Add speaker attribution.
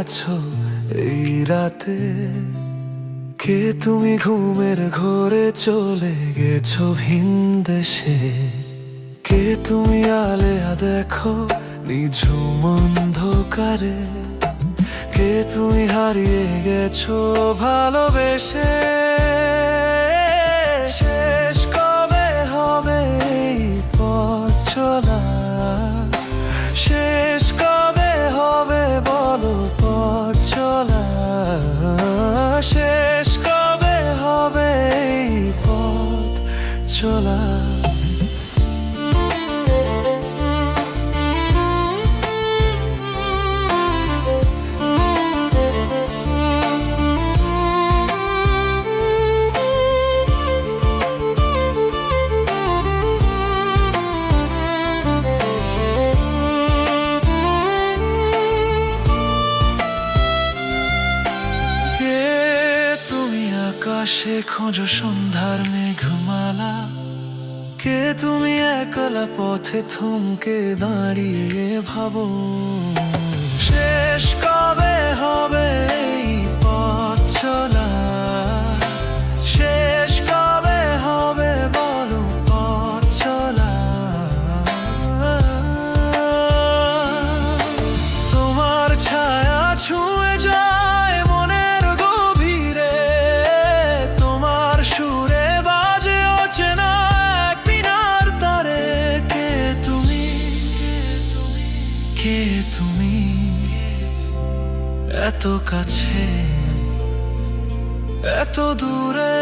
Speaker 1: আছো এই রাতে? কে তুমি ঘুমের ঘোরে চলে গেছো ভিন দেশে? কে তুমি আলেয়া দেখো নিঝুম অন্ধকারে? কে তুমি হারিয়ে গেছো ভালোবেসে? শেষ কবে হবে এই পথ চলা? শেষ কবে হবে বলো পথ চলা? শেষ কবে হবে এই পথ চলা? আকাশে খোঁজো সন্ধ্যার মেঘমালা? কে তুমি একলা পথে থমকে দাঁড়িয়ে ভাবো? শেষ কবে হবে এই পথ চলা? শেষ কবে হবে বলো পথ চলা? তোমার ছায়া ছুঁয়ে যায় মনের গভীরে, তোমার সুরে বাজে অচেনা এক বিনার তারে। কে তুমি, কে তুমি, এত কাছে এত দূরে?